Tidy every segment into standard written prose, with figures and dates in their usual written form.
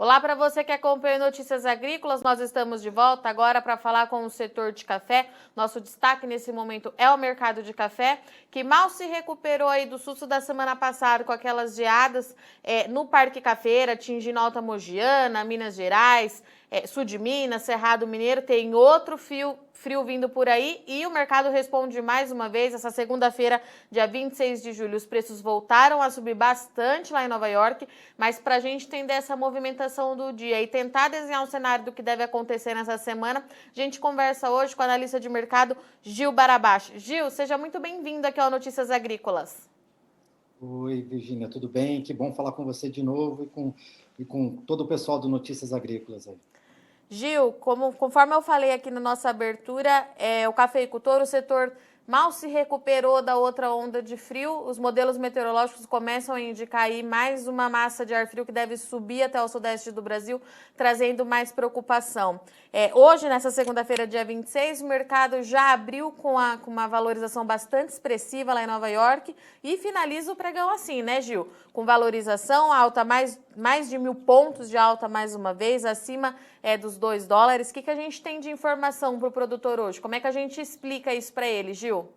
Olá para você que acompanha Notícias Agrícolas, nós estamos de volta agora para falar com o setor de café. Nosso destaque nesse momento é o mercado de café, que mal se recuperou aí do susto da semana passada com aquelas geadas no Parque Cafeira, atingindo Alta Mogiana, Minas Gerais, sul de Minas, Cerrado Mineiro. Tem outro frio vindo por aí e o mercado responde mais uma vez. Essa segunda-feira, dia 26 de julho, os preços voltaram a subir bastante lá em Nova York, mas para a gente entender essa movimentação do dia e tentar desenhar um cenário do que deve acontecer nessa semana, a gente conversa hoje com a analista de mercado Gil Barabacho. Gil, seja muito bem-vindo aqui ao Notícias Agrícolas. Oi, Virgínia, tudo bem? Que bom falar com você de novo e com todo o pessoal do Notícias Agrícolas aí. Gil, conforme eu falei aqui na nossa abertura, o cafeicultor, o setor mal se recuperou da outra onda de frio. Os modelos meteorológicos começam a indicar aí mais uma massa de ar frio que deve subir até o sudeste do Brasil, trazendo mais preocupação. Hoje, nessa segunda-feira, dia 26, o mercado já abriu com uma valorização bastante expressiva lá em Nova York e finaliza o pregão assim, né, Gil? Com valorização alta, mais de 1.000 pontos de alta mais uma vez, acima dos $2. O que a gente tem de informação para o produtor hoje? Como é que a gente explica isso para ele, Gil?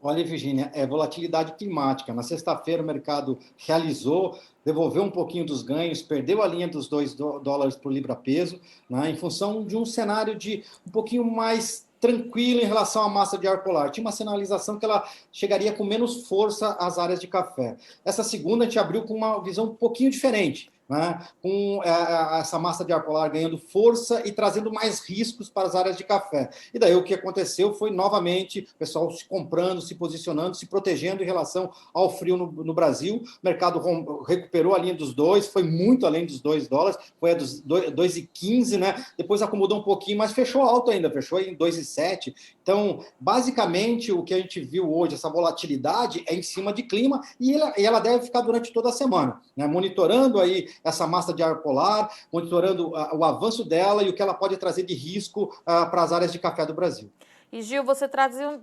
Olha, Virgínia, é volatilidade climática. Na sexta-feira o mercado realizou, devolveu um pouquinho dos ganhos, perdeu a linha dos $2 por libra-peso, né, em função de um cenário de um pouquinho mais tranquilo em relação à massa de ar polar. Tinha uma sinalização que ela chegaria com menos força às áreas de café. Essa segunda a gente abriu com uma visão um pouquinho diferente, né, com essa massa de ar polar ganhando força e trazendo mais riscos para as áreas de café. E daí o que aconteceu foi, novamente, o pessoal se comprando, se posicionando, se protegendo em relação ao frio no Brasil. O mercado recuperou a linha dos dois, foi muito além dos $2, foi a dos 2,15, né? Depois acomodou um pouquinho, mas fechou alto ainda, fechou em 2,7. Então, basicamente, o que a gente viu hoje, essa volatilidade, é em cima de clima e ela deve ficar durante toda a semana, né? Monitorando aí essa massa de ar polar, monitorando o avanço dela e o que ela pode trazer de risco para as áreas de café do Brasil. E, Gil, você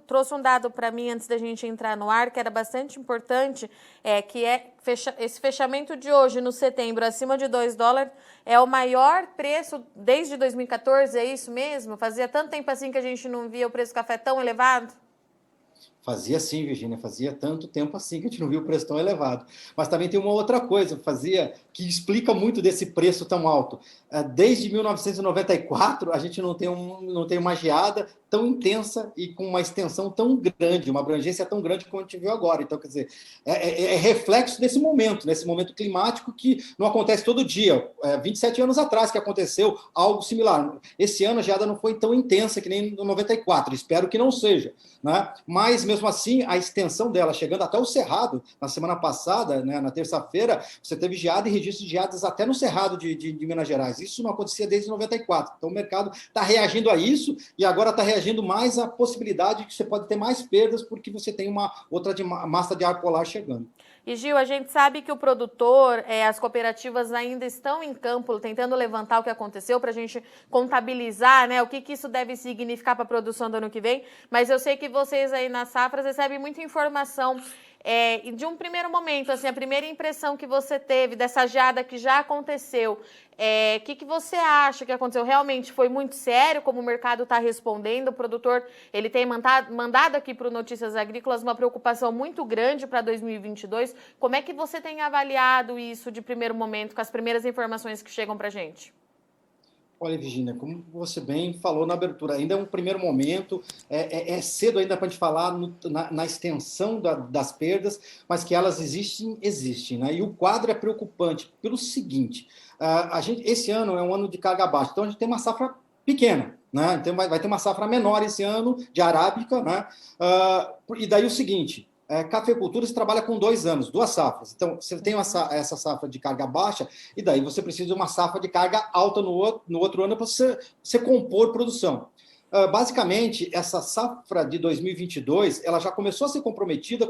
trouxe um dado para mim antes da gente entrar no ar, que era bastante importante, esse fechamento de hoje, no setembro, acima de $2, é o maior preço desde 2014, é isso mesmo? Fazia tanto tempo assim que a gente não via o preço do café tão elevado? Fazia sim, Virgínia, fazia tanto tempo assim que a gente não viu o preço tão elevado. Mas também tem uma outra coisa, que explica muito desse preço tão alto. Desde 1994, a gente não tem uma geada tão intensa e com uma extensão tão grande, uma abrangência tão grande como a gente viu agora. Então, quer dizer, é reflexo desse momento climático que não acontece todo dia. 27 anos atrás que aconteceu algo similar. Esse ano a geada não foi tão intensa que nem no 94, espero que não seja, né? Mas, mesmo assim, a extensão dela, chegando até o Cerrado, na semana passada, né, na terça-feira, você teve geada e registro de geadas até no Cerrado de Minas Gerais. Isso não acontecia desde 94. Então, o mercado está reagindo a isso e agora está reagindo mais à possibilidade de que você pode ter mais perdas porque você tem uma outra massa de ar polar chegando. E, Gil, a gente sabe que o produtor, as cooperativas ainda estão em campo tentando levantar o que aconteceu para a gente contabilizar, né, o que isso deve significar para a produção do ano que vem, mas eu sei que vocês aí nas safras recebem muita informação. De um primeiro momento, assim, a primeira impressão que você teve dessa geada que já aconteceu, o que você acha que aconteceu? Realmente foi muito sério como o mercado está respondendo? O produtor ele tem mandado aqui para o Notícias Agrícolas uma preocupação muito grande para 2022. Como é que você tem avaliado isso de primeiro momento, com as primeiras informações que chegam para a gente? Olha, Virginia, como você bem falou na abertura, ainda é um primeiro momento, é cedo ainda para a gente falar na extensão das perdas, mas que elas existem, né? E o quadro é preocupante pelo seguinte, esse ano é um ano de carga baixa, então a gente tem uma safra pequena, né? Então vai ter uma safra menor esse ano de arábica, né? E daí o seguinte, cafeicultura se trabalha com 2 anos, 2 safras. Então, você tem essa safra de carga baixa, e daí você precisa de uma safra de carga alta no outro ano para você compor produção. Basicamente, essa safra de 2022, ela já começou a ser comprometida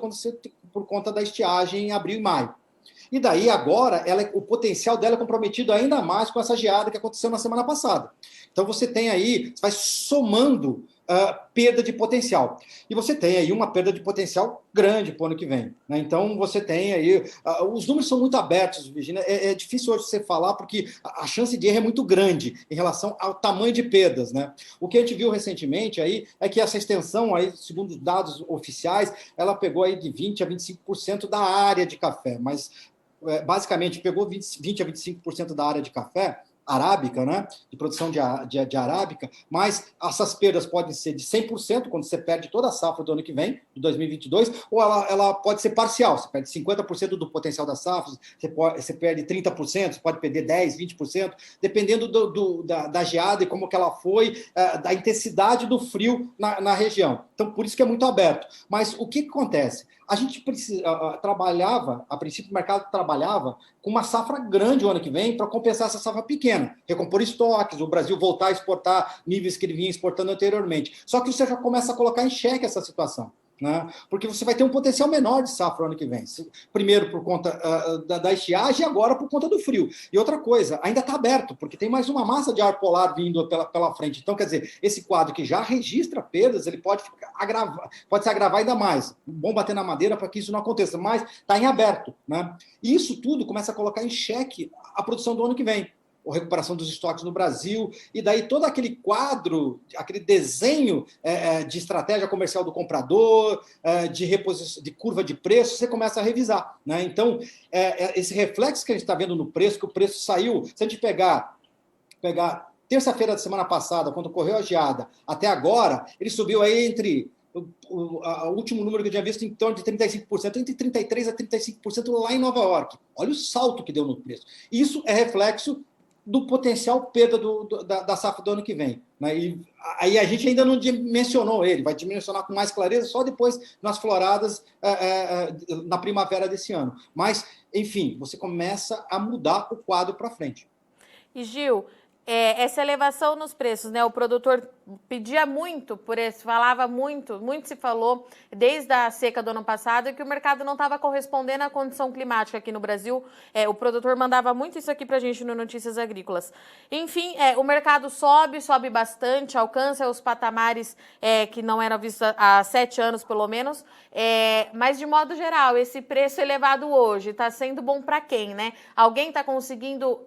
por conta da estiagem em abril e maio. E daí, agora, o potencial dela é comprometido ainda mais com essa geada que aconteceu na semana passada. Então, você tem aí, você vai somando perda de potencial. E você tem aí uma perda de potencial grande para o ano que vem. Né? Então, você tem aí... os números são muito abertos, Virginia. É difícil hoje você falar, porque a chance de erro é muito grande em relação ao tamanho de perdas. Né? O que a gente viu recentemente aí é que essa extensão, aí, segundo os dados oficiais, ela pegou aí de 20% a 25% da área de café, mas basicamente pegou 20% a 25% da área de café arábica, né, de produção de arábica, mas essas perdas podem ser de 100%, quando você perde toda a safra do ano que vem, de 2022, ou ela pode ser parcial, você perde 50% do potencial da safra, você perde 30%, você pode perder 10%, 20%, dependendo da geada e como que ela foi, da intensidade do frio na região. Então, por isso que é muito aberto. Mas o que acontece? A gente trabalhava, a princípio o mercado trabalhava com uma safra grande o ano que vem para compensar essa safra pequena, recompor estoques, o Brasil voltar a exportar níveis que ele vinha exportando anteriormente. Só que você já começa a colocar em xeque essa situação. Né? Porque você vai ter um potencial menor de safra ano que vem. Primeiro por conta da estiagem e agora por conta do frio. E outra coisa, ainda está aberto, porque tem mais uma massa de ar polar vindo pela frente. Então, quer dizer, esse quadro que já registra perdas, ele pode se agravar ainda mais. Bom bater na madeira para que isso não aconteça, mas está em aberto. Né? E isso tudo começa a colocar em xeque a produção do ano que vem. A recuperação dos estoques no Brasil, e daí todo aquele quadro, aquele desenho de estratégia comercial do comprador, de curva de preço, você começa a revisar. Né? Então, esse reflexo que a gente está vendo no preço, que o preço saiu, se a gente pegar terça-feira da semana passada, quando ocorreu a geada, até agora, ele subiu aí entre... O último número que eu tinha visto em torno de 35%, entre 33% a 35% lá em Nova York. Olha o salto que deu no preço. Isso é reflexo do potencial perda da safra do ano que vem. Né? E aí a gente ainda não dimensionou ele, vai dimensionar com mais clareza só depois nas floradas na primavera desse ano. Mas, enfim, você começa a mudar o quadro para frente. E Gil, essa elevação nos preços, né? O produtor pedia muito por isso, falava muito se falou desde a seca do ano passado que o mercado não estava correspondendo à condição climática aqui no Brasil. O produtor mandava muito isso aqui para a gente no Notícias Agrícolas. Enfim, o mercado sobe bastante, alcança os patamares que não eram vistos há 7 anos, pelo menos. Mas, de modo geral, esse preço elevado hoje está sendo bom para quem, né? Alguém está conseguindo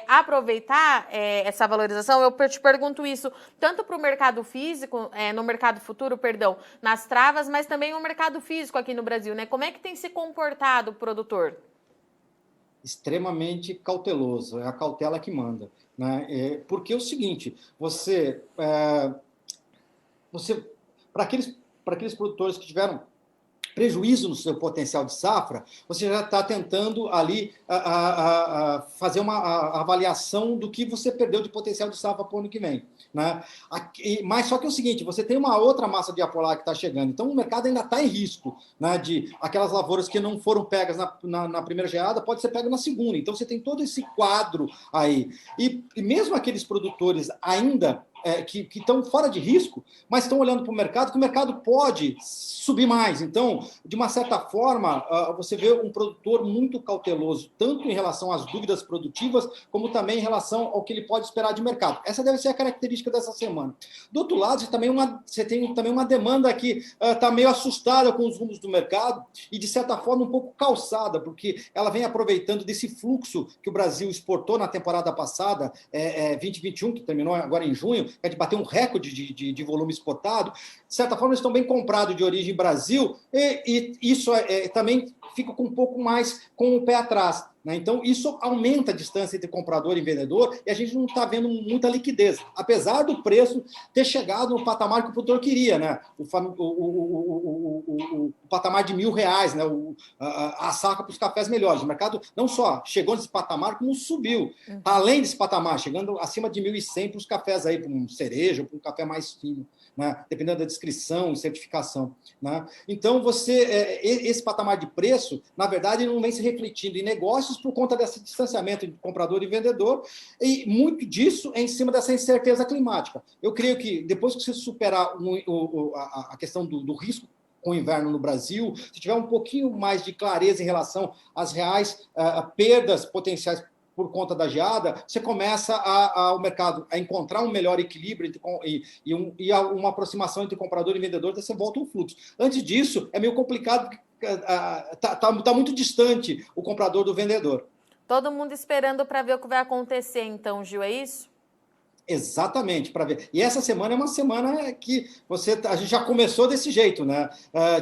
aproveitar essa valorização? Eu te pergunto isso tanto para o mercado físico, no mercado futuro, perdão, nas travas, mas também o mercado físico aqui no Brasil, né? Como é que tem se comportado o produtor? Extremamente cauteloso, é a cautela que manda. Né? Porque é o seguinte, para aqueles produtores que tiveram prejuízo no seu potencial de safra, você já está tentando ali fazer uma avaliação do que você perdeu de potencial de safra para o ano que vem. Né? Mas só que é o seguinte, você tem uma outra massa de ar polar que está chegando, então o mercado ainda está em risco, né, de aquelas lavouras que não foram pegas na primeira geada, pode ser pega na segunda, então você tem todo esse quadro aí. E mesmo aqueles produtores ainda que estão fora de risco, mas estão olhando para o mercado, que o mercado pode subir mais. Então, de uma certa forma, você vê um produtor muito cauteloso, tanto em relação às dúvidas produtivas, como também em relação ao que ele pode esperar de mercado. Essa deve ser a característica dessa semana. Do outro lado, você tem também uma demanda que está meio assustada com os rumos do mercado e, de certa forma, um pouco calçada, porque ela vem aproveitando desse fluxo que o Brasil exportou na temporada passada, 2021, que terminou agora em junho, que é de bater um recorde de volume exportado. De certa forma, eles estão bem comprados de origem Brasil, e isso também fica com um pouco mais com o pé atrás. Né? Então, isso aumenta a distância entre comprador e vendedor, e a gente não está vendo muita liquidez, apesar do preço ter chegado no patamar que o produtor queria, né? O patamar de R$1.000, né? A saca para os cafés melhores. O mercado não só chegou nesse patamar, como subiu. Está além desse patamar, chegando acima de 1.100 para os cafés aí, para um cereja, para um café mais fino. Né? Dependendo da descrição e certificação. Né? Então, esse patamar de preço, na verdade, não vem se refletindo em negócios por conta desse distanciamento entre comprador e vendedor, e muito disso é em cima dessa incerteza climática. Eu creio que depois que você superar a questão do risco com o inverno no Brasil, se tiver um pouquinho mais de clareza em relação às reais perdas potenciais por conta da geada, você começa o mercado a encontrar um melhor equilíbrio e uma aproximação entre comprador e vendedor, daí você volta um fluxo. Antes disso, é meio complicado, porque tá muito distante o comprador do vendedor. Todo mundo esperando para ver o que vai acontecer, então, Gil, é isso? Exatamente, para ver. E essa semana é uma semana que a gente já começou desse jeito, né?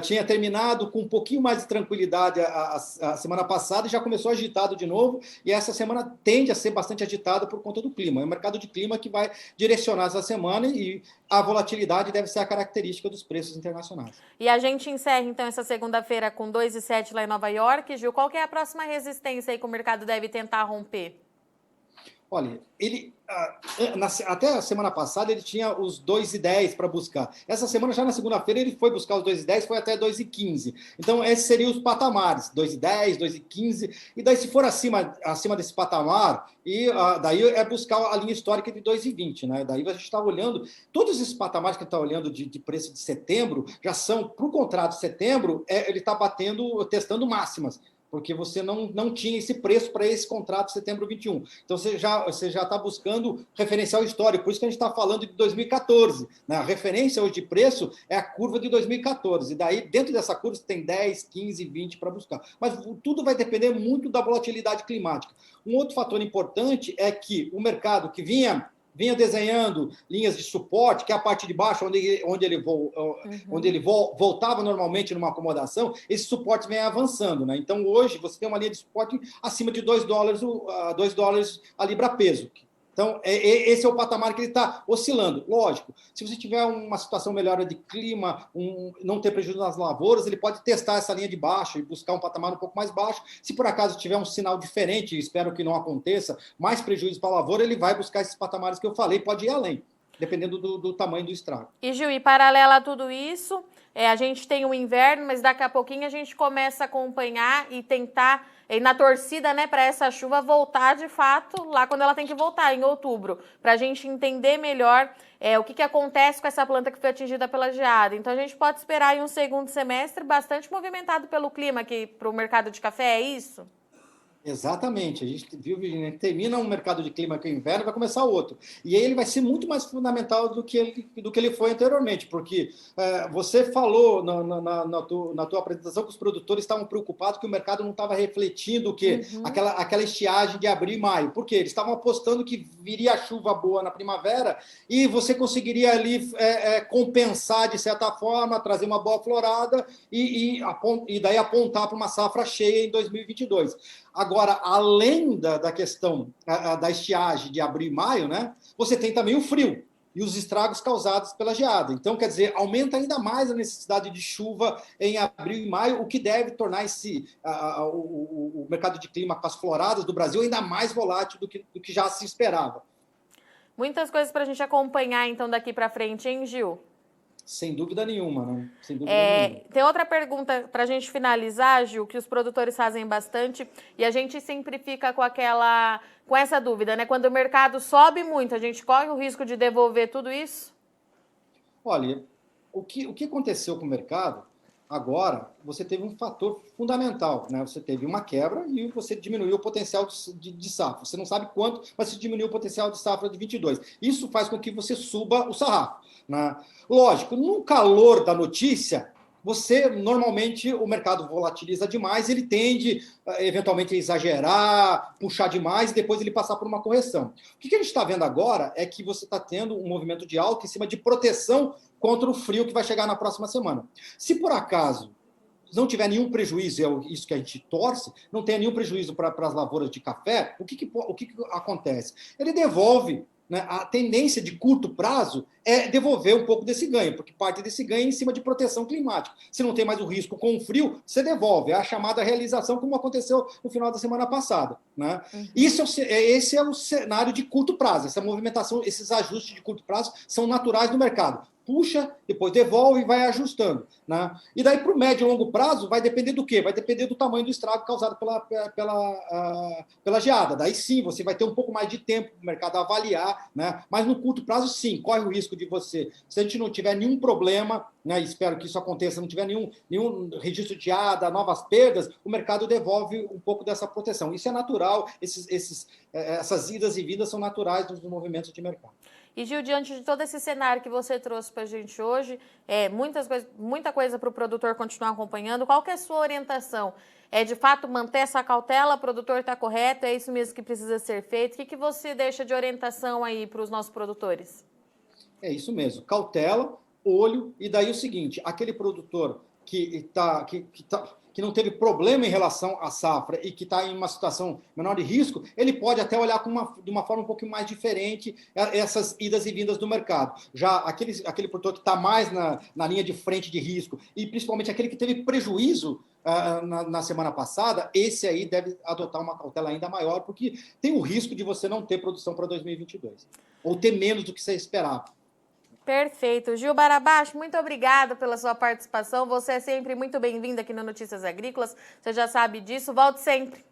Tinha terminado com um pouquinho mais de tranquilidade a semana passada e já começou agitado de novo. E essa semana tende a ser bastante agitada por conta do clima. É o mercado de clima que vai direcionar essa semana e a volatilidade deve ser a característica dos preços internacionais. E a gente encerra, então, essa segunda-feira com 2,7 lá em Nova York. Gil, qual que é a próxima resistência aí que o mercado deve tentar romper? Olha, ele até a semana passada ele tinha os 2,10 para buscar. Essa semana, já na segunda-feira, ele foi buscar os 2,10, foi até 2,15. Então, esses seriam os patamares, 2,10, 2,15. E daí, se for acima desse patamar, daí é buscar a linha histórica de 2,20, né? Daí a gente está olhando, todos esses patamares que a gente está olhando de preço de setembro, já são, para o contrato de setembro, ele está testando máximas, porque você não tinha esse preço para esse contrato de setembro 21. Então, você já está buscando referencial histórico, por isso que a gente está falando de 2014. Né? A referência hoje de preço é a curva de 2014, e daí, dentro dessa curva, você tem 10, 15, 20 para buscar. Mas tudo vai depender muito da volatilidade climática. Um outro fator importante é que o mercado que vinha desenhando linhas de suporte, que é a parte de baixo, onde ele voltava normalmente numa acomodação, esse suporte vem avançando. Né? Então, hoje, você tem uma linha de suporte acima de $2 a libra-peso. Então, esse é o patamar que ele está oscilando. Lógico, se você tiver uma situação melhor de clima, não ter prejuízo nas lavouras, ele pode testar essa linha de baixo e buscar um patamar um pouco mais baixo. Se por acaso tiver um sinal diferente, espero que não aconteça, mais prejuízo para a lavoura, ele vai buscar esses patamares que eu falei, pode ir além, dependendo do tamanho do estrago. E, Gil, e paralela a tudo isso, a gente tem o inverno, mas daqui a pouquinho a gente começa a acompanhar e tentar, na torcida, né, para essa chuva voltar de fato lá quando ela tem que voltar, em outubro, para a gente entender melhor o que acontece com essa planta que foi atingida pela geada. Então a gente pode esperar aí um segundo semestre bastante movimentado pelo clima aqui para o mercado de café, é isso? Exatamente, a gente viu, Virginia, termina um mercado de clima que é inverno, vai começar outro. E aí ele vai ser muito mais fundamental do que ele foi anteriormente, porque você falou na tua apresentação que os produtores estavam preocupados que o mercado não estava refletindo o quê? Aquela estiagem de abril e maio. Por quê? Eles estavam apostando que viria chuva boa na primavera e você conseguiria ali compensar de certa forma, trazer uma boa florada e daí apontar para uma safra cheia em 2022. Agora, além da questão da estiagem de abril e maio, né, você tem também o frio e os estragos causados pela geada. Então, quer dizer, aumenta ainda mais a necessidade de chuva em abril e maio, o que deve tornar o mercado de clima com as floradas do Brasil ainda mais volátil do que já se esperava. Muitas coisas para a gente acompanhar, então, daqui para frente, hein, Gil? Sem dúvida nenhuma, né? Sem dúvida nenhuma. Tem outra pergunta para a gente finalizar, Gil, que os produtores fazem bastante e a gente sempre fica com essa dúvida, né? Quando o mercado sobe muito, a gente corre o risco de devolver tudo isso? Olha, o que aconteceu com o mercado, agora você teve um fator fundamental, né? Você teve uma quebra e você diminuiu o potencial de safra. Você não sabe quanto, mas você diminuiu o potencial de safra de 22. Isso faz com que você suba o sarrafo, né? Lógico, no calor da notícia, normalmente o mercado volatiliza demais, ele tende eventualmente a exagerar, puxar demais e depois ele passar por uma correção. O que a gente está vendo agora é que você está tendo um movimento de alta em cima de proteção contra o frio que vai chegar na próxima semana. Se por acaso não tiver nenhum prejuízo, é isso que a gente torce, não tenha nenhum prejuízo para as lavouras de café, o que acontece? Ele devolve, né? A tendência de curto prazo é devolver um pouco desse ganho, porque parte desse ganho é em cima de proteção climática. Se não tem mais o risco com o frio, você devolve. É a chamada realização, como aconteceu no final da semana passada. Né? Esse é o cenário de curto prazo. Essa movimentação, esses ajustes de curto prazo são naturais do mercado. puxa, depois devolve e vai ajustando, né? E daí para o médio e longo prazo vai depender do quê? Vai depender do tamanho do estrago causado pela geada. Daí sim, você vai ter um pouco mais de tempo para o mercado avaliar, né? Mas no curto prazo sim, corre o risco de você, se a gente não tiver nenhum problema, né? Espero que isso aconteça, não tiver nenhum registro de geada, novas perdas, o mercado devolve um pouco dessa proteção. Isso é natural, essas idas e vindas são naturais dos movimentos de mercado. E Gil, diante de todo esse cenário que você trouxe para a gente hoje, muita coisa para o produtor continuar acompanhando, qual que é a sua orientação? É de fato manter essa cautela, o produtor está correto, é isso mesmo que precisa ser feito? O que você deixa de orientação aí para os nossos produtores? É isso mesmo, cautela, olho, e daí o seguinte, aquele produtor que não teve problema em relação à safra e que está em uma situação menor de risco, ele pode até olhar de uma forma um pouco mais diferente essas idas e vindas do mercado. Já aquele produtor que está mais na linha de frente de risco, e principalmente aquele que teve prejuízo na semana passada, esse aí deve adotar uma cautela ainda maior, porque tem o risco de você não ter produção para 2022, ou ter menos do que você esperava. Perfeito. Gil Barabacho, muito obrigada pela sua participação. Você é sempre muito bem-vindo aqui no Notícias Agrícolas. Você já sabe disso. Volte sempre.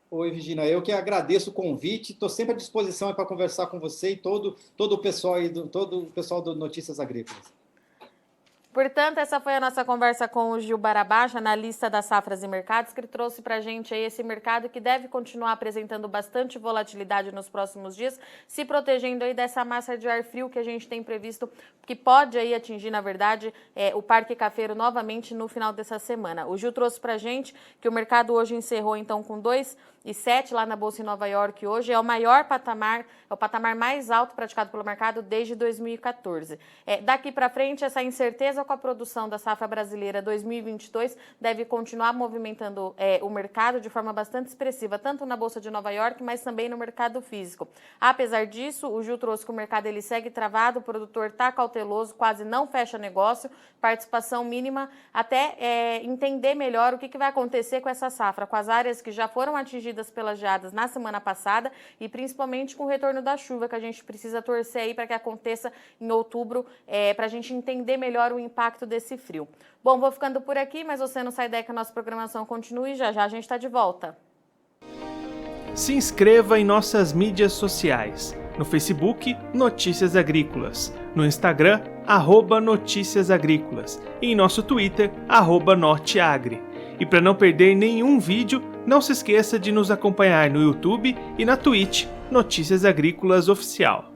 Oi, Virginia. Eu que agradeço o convite. Estou sempre à disposição para conversar com você e todo o pessoal aí todo o pessoal do Notícias Agrícolas. Portanto, essa foi a nossa conversa com o Gil Barabacho, analista das safras e mercados, que trouxe para a gente aí esse mercado que deve continuar apresentando bastante volatilidade nos próximos dias, se protegendo aí dessa massa de ar frio que a gente tem previsto, que pode aí atingir, na verdade, o Parque Cafeiro novamente no final dessa semana. O Gil trouxe para a gente que o mercado hoje encerrou então com 2,7 lá na Bolsa em Nova York hoje, é o maior patamar, é o patamar mais alto praticado pelo mercado desde 2014. Daqui para frente, essa incerteza com a produção da safra brasileira 2022 deve continuar movimentando o mercado de forma bastante expressiva, tanto na Bolsa de Nova York, mas também no mercado físico. Apesar disso, o Gil trouxe que o mercado ele segue travado, o produtor está cauteloso, quase não fecha negócio, participação mínima, até entender melhor o que vai acontecer com essa safra, com as áreas que já foram atingidas pelas geadas na semana passada e principalmente com o retorno da chuva, que a gente precisa torcer aí para que aconteça em outubro, para a gente entender melhor o impacto desse frio. Bom, vou ficando por aqui, mas você não sai daí que a nossa programação continue e já a gente está de volta. Se inscreva em nossas mídias sociais. No Facebook, Notícias Agrícolas. No Instagram, @Notícias Agrícolas. E em nosso Twitter, @Norteagri. E para não perder nenhum vídeo, não se esqueça de nos acompanhar no YouTube e na Twitch, Notícias Agrícolas Oficial.